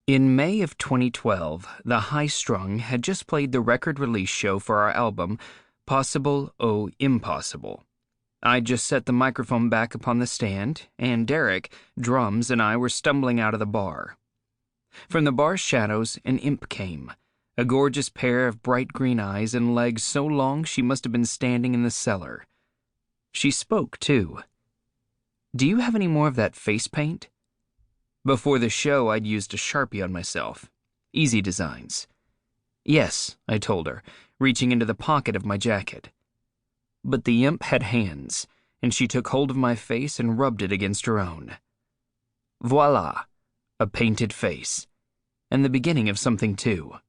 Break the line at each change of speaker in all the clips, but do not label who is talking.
In May of 2012, The High Strung had just played the record release show for our album, Possible Oh Impossible. I'd just set the microphone back upon the stand, and Derek, drums, and I were stumbling out of the bar. From the bar's shadows, an imp came, a gorgeous pair of bright green eyes and legs so long she must have been standing in the cellar. She spoke, too. "Do you have any more of that face paint?" Before the show, I'd used a Sharpie on myself. Easy designs. "Yes," I told her, reaching into the pocket of my jacket. But the imp had hands, and she took hold of my face and rubbed it against her own. Voila, a painted face, and the beginning of something too.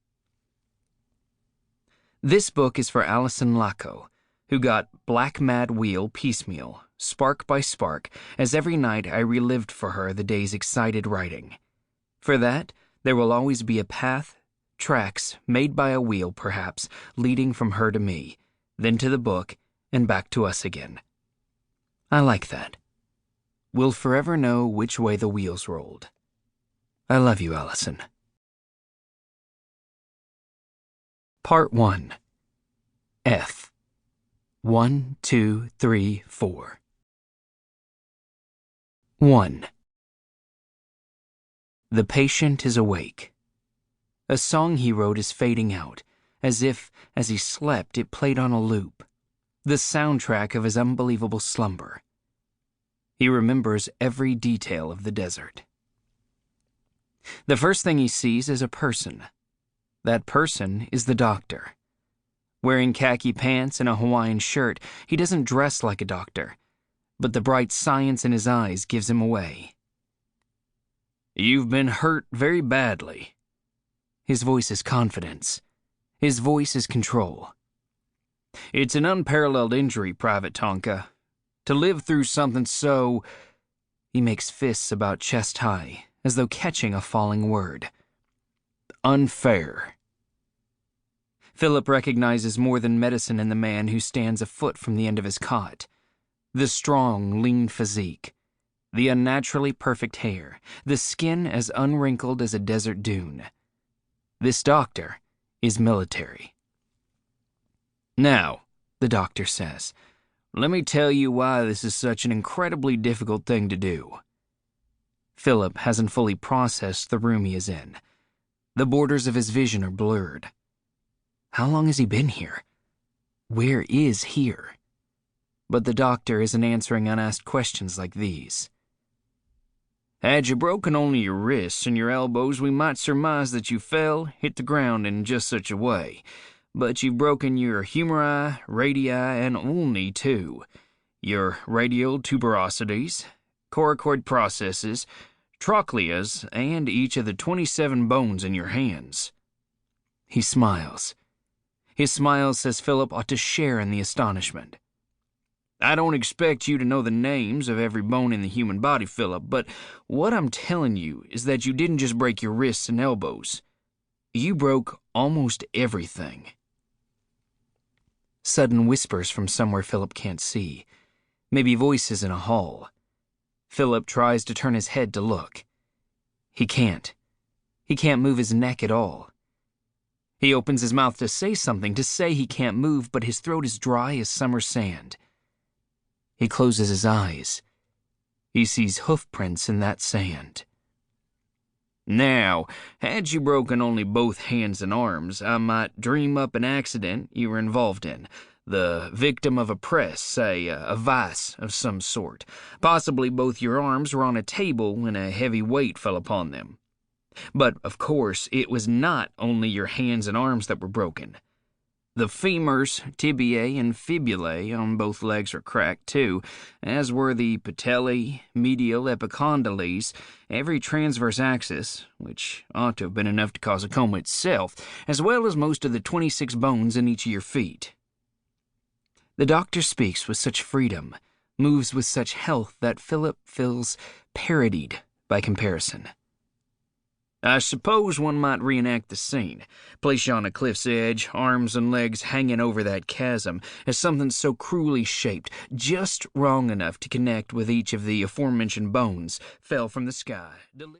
This book is for Allison Lacco, who got Black Mad Wheel piecemeal, spark by spark, as every night I relived for her the day's excited writing. For that, there will always be a path, tracks, made by a wheel perhaps, leading from her to me, then to the book, and back to us again. I like that. We'll forever know which way the wheels rolled. I love you, Allison. Part 1. F. 1, 2, 3, 4. 1. The patient is awake. A song he wrote is fading out, as if, as he slept, it played on a loop, the soundtrack of his unbelievable slumber. He remembers every detail of the desert. The first thing he sees is a person. That person is the doctor. Wearing khaki pants and a Hawaiian shirt, he doesn't dress like a doctor, but the bright science in his eyes gives him away. "You've been hurt very badly." His voice is confidence. His voice is control. "It's an unparalleled injury, Private Tonka. To live through something so—" He makes fists about chest high, as though catching a falling word. "Unfair." Philip recognizes more than medicine in the man who stands a foot from the end of his cot. The strong, lean physique, the unnaturally perfect hair, the skin as unwrinkled as a desert dune. This doctor is military. "Now," the doctor says, "let me tell you why this is such an incredibly difficult thing to do." Philip hasn't fully processed the room he is in. The borders of his vision are blurred. How long has he been here? Where is here? But the doctor isn't answering unasked questions like these. "Had you broken only your wrists and your elbows, we might surmise that you fell, hit the ground in just such a way. But you've broken your humeri, radii, and ulni too. Your radial tuberosities, coracoid processes, trochleas, and each of the 27 bones in your hands." He smiles. His smile says Philip ought to share in the astonishment. "I don't expect you to know the names of every bone in the human body, Philip, but what I'm telling you is that you didn't just break your wrists and elbows. You broke almost everything." Sudden whispers from somewhere Philip can't see. Maybe voices in a hall. Philip tries to turn his head to look. He can't. He can't move his neck at all. He opens his mouth to say something, to say he can't move, but his throat is dry as summer sand. He closes his eyes. He sees hoof prints in that sand. "Now, had you broken only both hands and arms, I might dream up an accident you were involved in, the victim of a press, say, a vice of some sort. Possibly both your arms were on a table and a heavy weight fell upon them. But, of course, it was not only your hands and arms that were broken. The femurs, tibiae, and fibulae on both legs are cracked, too, as were the patellae, medial epicondyles, every transverse axis, which ought to have been enough to cause a coma itself, as well as most of the 26 bones in each of your feet." The doctor speaks with such freedom, moves with such health that Philip feels parodied by comparison. "I suppose one might reenact the scene, place you on a cliff's edge, arms and legs hanging over that chasm, as something so cruelly shaped, just wrong enough to connect with each of the aforementioned bones, fell from the sky."